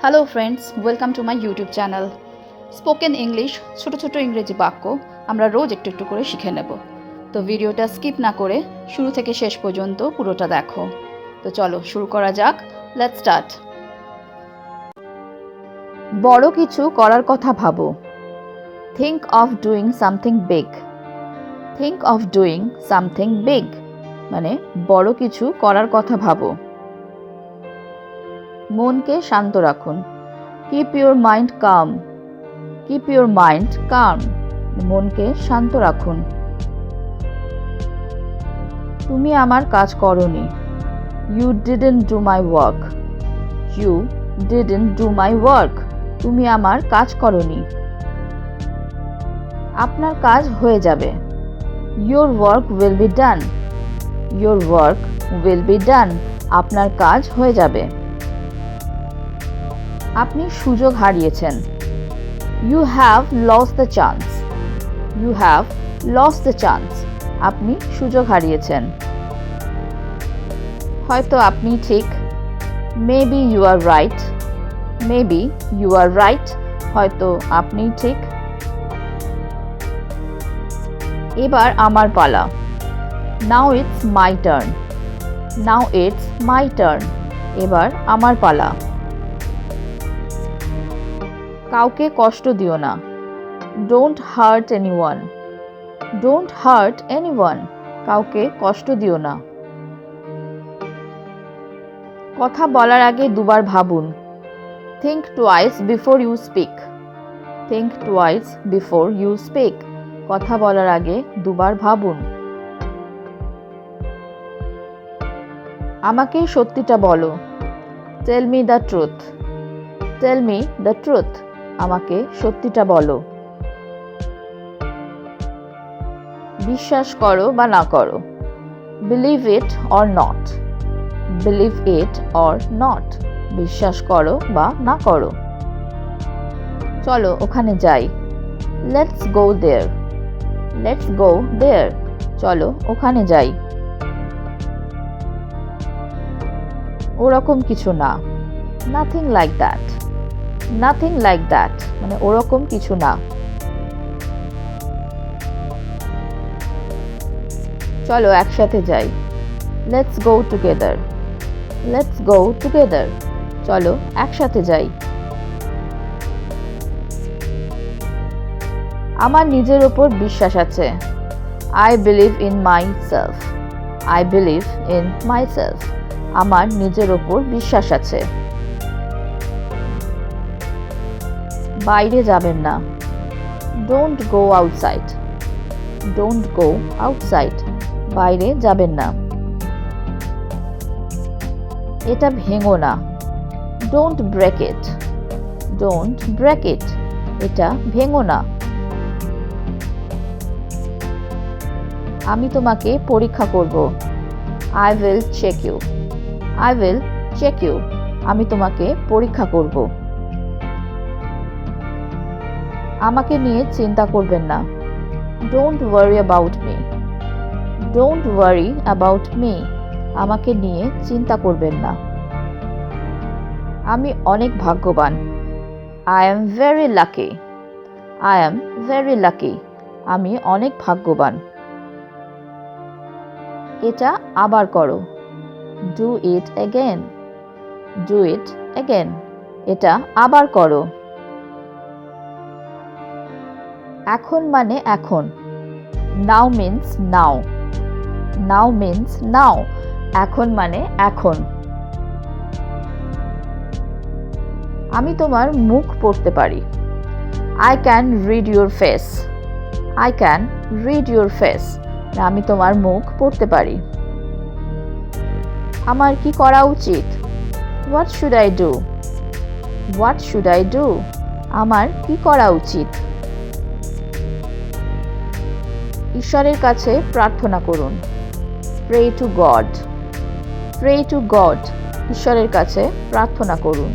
Hello friends, welcome to my YouTube channel spoken English. ছোটো ছোটো ইংরেজি বাক্য আমরা রোজ একটু একটু করে শিখে নেব। তো ভিডিওটা স্কিপ না করে শুরু থেকে শেষ পর্যন্ত পুরোটা দেখো। তো চলো শুরু করা যাক। Let's start. বড় কিছু করার কথা ভাবো। Think of doing something big. Think of doing something big মানে বড় কিছু করার কথা ভাবো। মনকে শান্ত রাখুন। Keep your mind calm. Keep your mind calm মনকে শান্ত রাখুন। তুমি আমার কাজ করোনি। You didn't do my work. You didn't do my work তুমি আমার কাজ করোনি। আপনার কাজ হয়ে যাবে। Your work will be done. Your work will be done আপনার কাজ হয়ে যাবে। আপনি সুযোগ হারিয়েছেন। You have lost the chance. You have lost the chance আপনি সুযোগ হারিয়েছেন। হয়তো আপনি ঠিক। Maybe you are right. Maybe you are right হয়তো আপনি ঠিক। এবার আমার পালা। Now it's my turn. Now it's my turn এবার আমার পালা। কাউকে কষ্ট দিও না। Don't hurt anyone. Don't hurt anyone কাউকে কষ্ট দিও না। কথা বলার আগে দুবার ভাবুন। Think twice before you speak. Think twice before you speak কথা বলার আগে দুবার ভাবুন। আমাকে সত্যিটা বলো। Tell me the truth. Tell me the truth আমাকে সত্যিটা বলো। বিশ্বাস করো বা না করো। Believe it or not. Believe it or not বিশ্বাস করো বা না করো। চলো ওখানে যাই। Let's go there. Let's go দেয়ার চলো ওখানে যাই। ওরকম কিছু না। Nothing like that. Nothing like that মানে ওরকম কিছু না। চলো একসাথে যাই। Let's go together. Let's go together চলো একসাথে যাই। আমার নিজের ওপর বিশ্বাস আছে। I believe in myself. I believe in myself আমার নিজের ওপর বিশ্বাস আছে। বাইরে যাবেন না। Don't go outside. Don't go outside বাইরে যাবেন না। এটা ভেঙো না। Don't break it. Don't break it এটা ভেঙো না। আমি তোমাকে পরীক্ষা করব। I will check you. I will check you আমি তোমাকে পরীক্ষা করব। আমাকে নিয়ে চিন্তা করবেন না। Don't worry about me. Don't worry about me আমাকে নিয়ে চিন্তা করবেন না। আমি অনেক ভাগ্যবান। I am very lucky. I am very lucky আমি অনেক ভাগ্যবান। এটা আবার করো। Do it again. Do it again এটা আবার করো। এখন মানে এখন। নাও মিন্স নাও। নাও মিন্স নাও এখন মানে এখন। আমি তোমার মুখ পড়তে পারি। I can read your face. I can read your face আমি তোমার মুখ পড়তে পারি। আমার কি করা উচিত? What should I do? What should I do আমার কি করা উচিত? ঈশ্বরের কাছে প্রার্থনা করুন। Pray to God. Pray to God ঈশ্বরের কাছে প্রার্থনা করুন।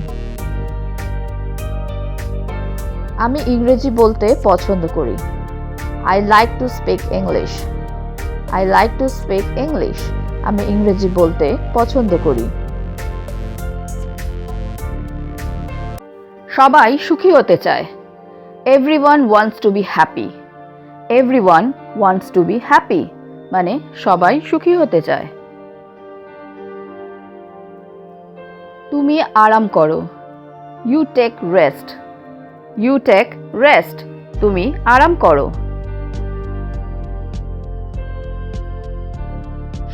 আমি ইংরেজি বলতে পছন্দ করি। I like to speak English. I like to speak English আমি ইংরেজি বলতে পছন্দ করি। সবাই সুখী হতে চায়। Everyone wants to be happy. Everyone wants to be happy মানে সবাই সুখী হতে চায়। তুমি আরাম করো। You take rest. You take rest তুমি আরাম করো।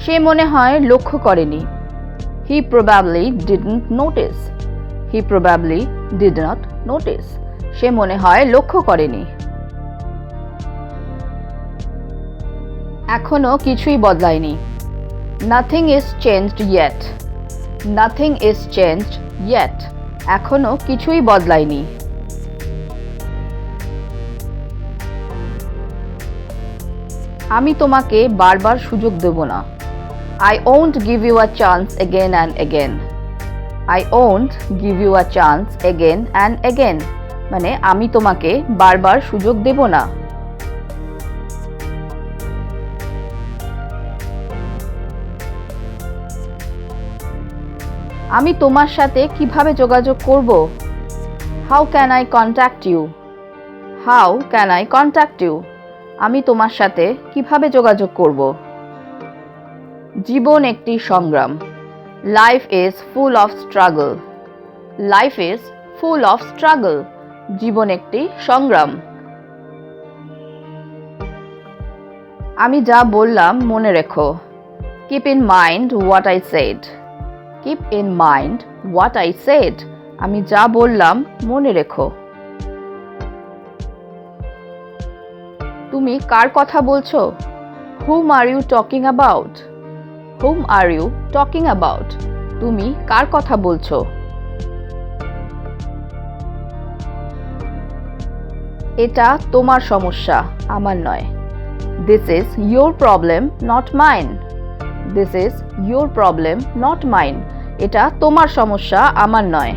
সে মনে হয় লক্ষ্য করেনি। He probably didn't notice. He probably did not notice. সে মনে হয় লক্ষ্য করেনি। এখনো কিছুই বদলায়নি। Nothing is changed yet. Nothing is changed yet. এখনো কিছুই বদলায়নি। আমি তোমাকে বারবার সুযোগ দেব না। I won't give you a chance again and again. I won't give you a chance again and again. মানে আমি তোমাকে বারবার সুযোগ দেব না। আমি তোমার সাথে কিভাবে যোগাযোগ করব? How can I contact you? How can I contact you? আমি তোমার সাথে কিভাবে যোগাযোগ করব? জীবন একটি সংগ্রাম। Life is full of struggle. Life is full of struggle. জীবন একটি সংগ্রাম। আমি যা বললাম মনে রেখো। Keep in mind what I said. Keep in mind what I said. আমি যা বললাম মনে রেখো। তুমি কার কথা বলছো? Whom are you talking about? Whom are you talking about? তুমি কার কথা বলছো? এটা তোমার সমস্যা, আমার নয়। This is your problem, not mine. This is your problem, not mine. এটা তোমার সমস্যা, আমার নয়।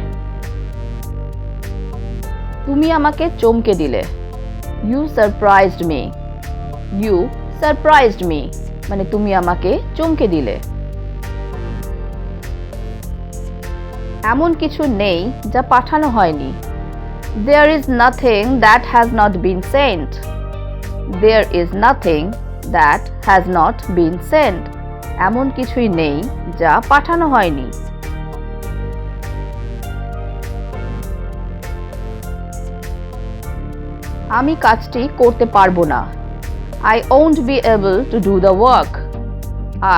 তুমি আমাকে চমকে দিলে। You surprised me. You surprised me. মানে তুমি আমাকে চমকে দিলে। এমন কিছু নেই যা পাঠানো হয়নি। There is nothing that has not been sent. There is nothing that has not been sent. এমন কিছুই নেই যা পাঠানো হয়নি। আমি কাজটি করতে পারবো না। I won't be able to do the work.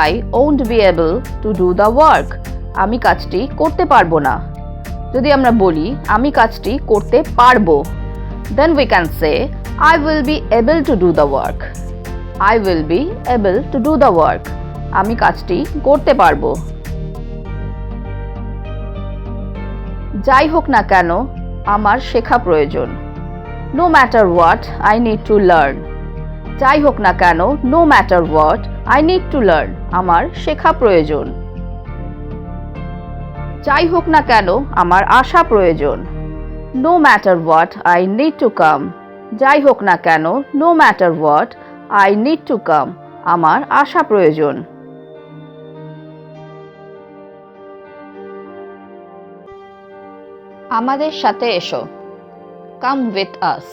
I won't be able to do the work. আমি কাজটি করতে পারবো না। যদি আমরা বলি আমি কাজটি করতে পারবো, then we can say I will be able to do the work. I will be able to do the work. আমি কাজটি করতে পারবো। যাই হোক না কেন আমার শেখা প্রয়োজন। No matter what, I need to learn. যাই হোক না কেন no matter what, I need to learn. আমার শেখা প্রয়োজন। যাই হোক না কেন আমার আসা প্রয়োজন। No matter what, I need to come. যাই হোক না কেন no matter what, I need to come. আমার আসা প্রয়োজন। আমাদের সাথে এসো। Come with us.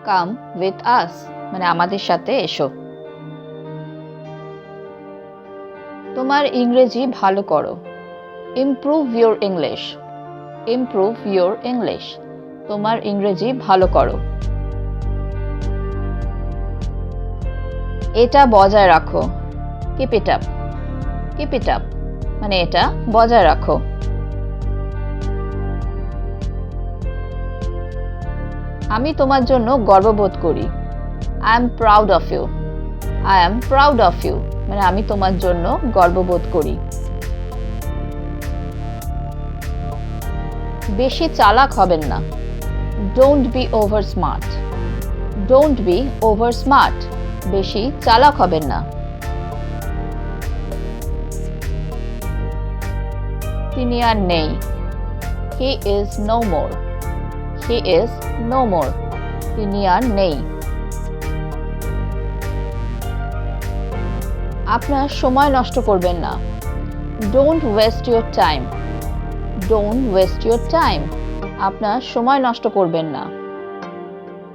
Come with us. মানে আমাদের সাথে এসো। তোমার ইংরেজি ভালো করো। Improve your English. Improve your English. তোমার ইংরেজি ভালো করো। এটা বজায় রাখো। Keep it up. Keep it up. মানে এটা বজায় রাখো। আমি তোমার জন্য গর্ববোধ করি। I am proud of you. I am proud of you. মানে আমি তোমার জন্য গর্ববোধ করি। বেশি চালাক হবেন না। Don't be over smart. Don't be over smart. বেশি চালাক হবেন না। তিনি আর নেই। He is no more. He is no more. তিনি আর নেই। আপনার সময় নষ্ট করবেন না। Don't waste your time. Don't waste your time. আপনার সময় নষ্ট করবেন না।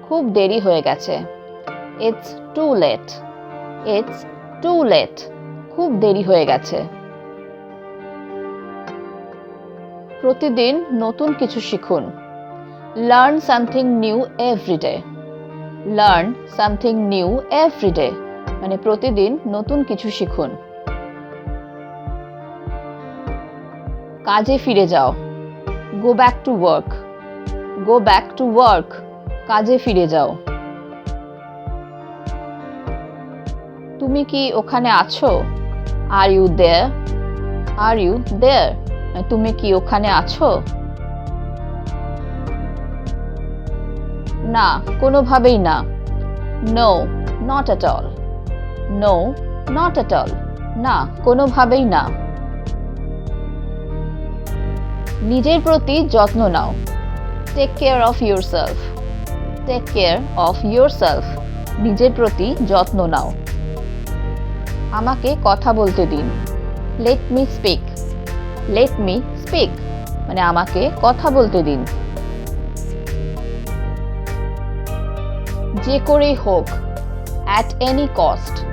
খুব দেরি হয়ে গেছে। It's too late. It's too late. খুব দেরি হয়ে গেছে। প্রতিদিন নতুন কিছু শিখুন। Learn something new everyday. Learn something new everyday মানে প্রতিদিন নতুন কিছু শিখুন। কাজে ফিরে যাও। Go back to work. Go back to work. কাজে ফিরে যাও। তুমি কি ওখানে আছো? Are you there? Are you there? তুমি কি ওখানে আছো? না, কোনোভাবেই না। No, not at all. No, not at all. না, কোনোভাবেই না। নিজের প্রতি যত্ন নাও। Take care of yourself. Take care of yourself. নিজের প্রতি যত্ন নাও। আমাকে কথা বলতে দিন। Let me speak. Let me speak মানে আমাকে কথা বলতে দিন। যে করেই হোক। At any cost.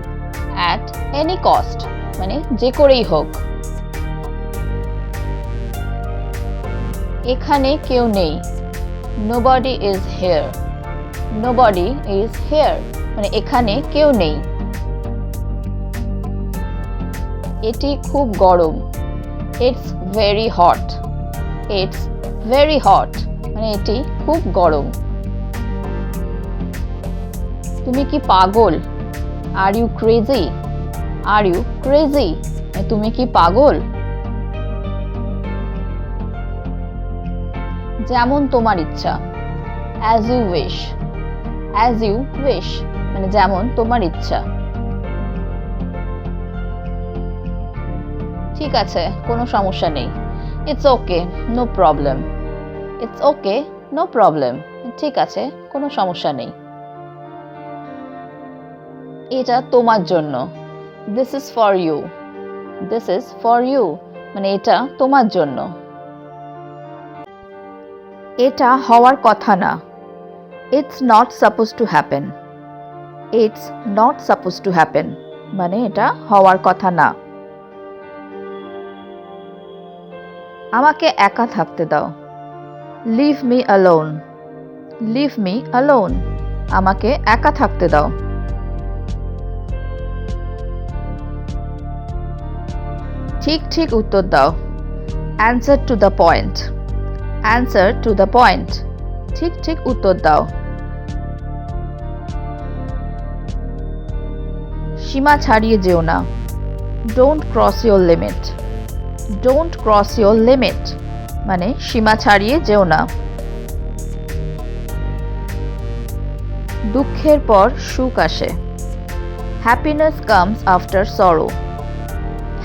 At any cost মানে যে করেই হোক। এখানে কেউ নেই। Nobody is here. Nobody is here মানে এখানে কেউ নেই। এটি খুব গরম। It's very hot. It's very hot মানে এটি খুব গরম। তুমি কি পাগল? Are you crazy? Are you crazy তুমি কি পাগল? যেমন তোমার ইচ্ছা। As you wish. As you wish মানে যেমন তোমার ইচ্ছা। ঠিক আছে, কোনো সমস্যা নেই। It's okay, no problem. It's okay, no problem. ঠিক আছে, কোনো সমস্যা নেই। এটা তোমার জন্য। This is for you. This is for you মানে এটা তোমার জন্য। এটা হওয়ার কথা না। It's not suppose to happen. It's not suppose to happen মানে এটা হওয়ার কথা না। আমাকে একা থাকতে দাও। Leave me alone. Leave me alone আমাকে একা থাকতে দাও। ঠিক ঠিক উত্তর দাও। Answer to the point. Answer to the point ঠিক ঠিক উত্তর দাও। সীমা ছাড়িয়ে যেও না। Don't cross your limit. Don't cross your limit মানে সীমা ছাড়িয়ে যেও না। দুঃখের পর সুখ আসে। Happiness comes after sorrow.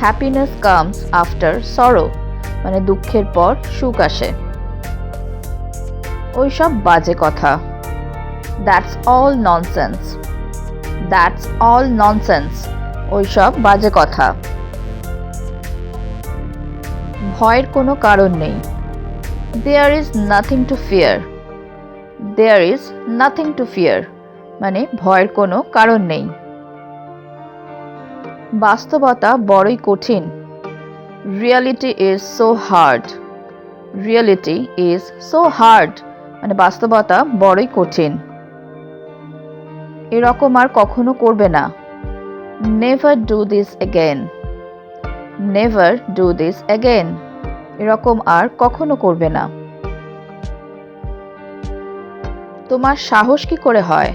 Happiness comes after sorrow মানে দুঃখের পর সুখ আসে। ওইসব বাজে কথা। That's all nonsense. That's all nonsense ওইসব বাজে কথা। ভয়ের কোনো কারণ নেই। There is nothing to fear. There is nothing to fear মানে ভয়ের কোনো কারণ নেই। বাস্তবতা বড়ই কঠিন। Reality is so hard. Reality is so hard মানে বাস্তবতা বড়ই কঠিন। এরকম আর কখনো করবে না। Never do this again. Never do this again এরকম আর কখনো করবে না। তোমার সাহস কি করে হয়?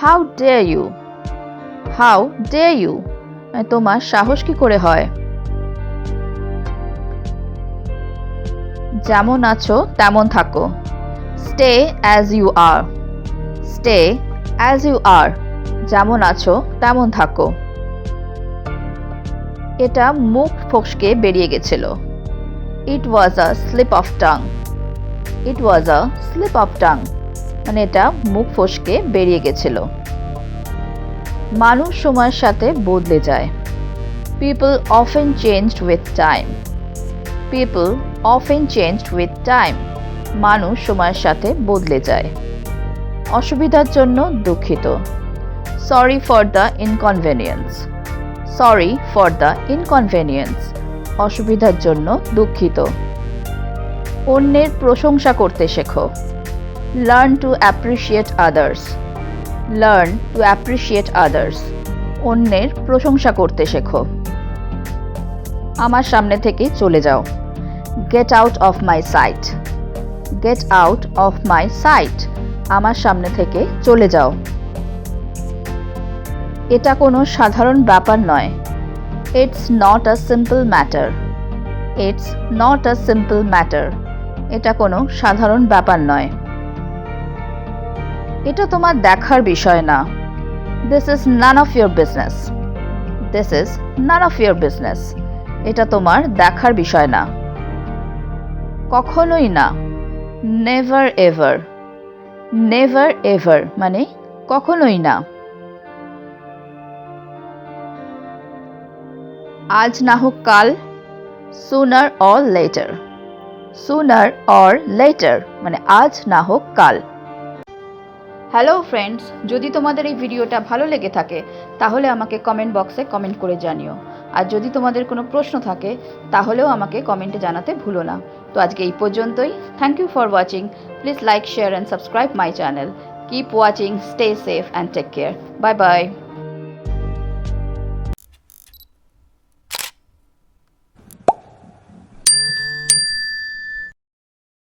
How dare you. How dare you তোমার সাহস কি করে হয়? যেমন আছো তেমন থাকো। Stay as you are. Stay as you are যেমন আছো তেমন থাকো। এটা মুখ ফসকে বেরিয়ে গেছিল। It was a slip of tongue. It was a slip of tongue মানে এটা মুখ ফসকে বেরিয়ে গেছিল। মানুষ সময়ের সাথে বদলে যায়। People often changed with time. People often changed with time মানুষ সময়ের সাথে বদলে যায়। অসুবিধার জন্য দুঃখিত। Sorry for the inconvenience. Sorry for the inconvenience, অসুবিধার জন্য দুঃখিত। অন্যের প্রশংসা করতে শেখো। Learn to appreciate others. Learn to appreciate others, অন্যের প্রশংসা করতে শেখো। আমার সামনে থেকে চলে যাও। Get out of my sight. Get out of my sight, আমার সামনে থেকে চলে যাও। এটা কোনো সাধারণ ব্যাপার নয়। It's not a simple matter. It's not a simple matter, এটা কোনো সাধারণ ব্যাপার নয়। এটা তোমার দেখার বিষয় না। This is none of your business. This is none of your business, এটা তোমার দেখার বিষয় না। কখনোই না। Never ever. নেভার এভার মানে কখনোই না। আজ না হোক কাল। সুনার অর লেটার। সুনার অর লেটার মানে আজ না হোক কাল। হ্যালো ফ্রেন্ডস, যদি তোমাদের এই ভিডিওটা ভালো লেগে থাকে তাহলে আমাকে কমেন্ট বক্সে কমেন্ট করে জানিও। আর যদি তোমাদের কোনো প্রশ্ন থাকে তাহলেও আমাকে কমেন্টে জানাতে ভুলো না। তো আজকে এই পর্যন্তই। Thank you for watching. Please like, share and subscribe my channel. Keep watching, stay safe and take care. Bye by.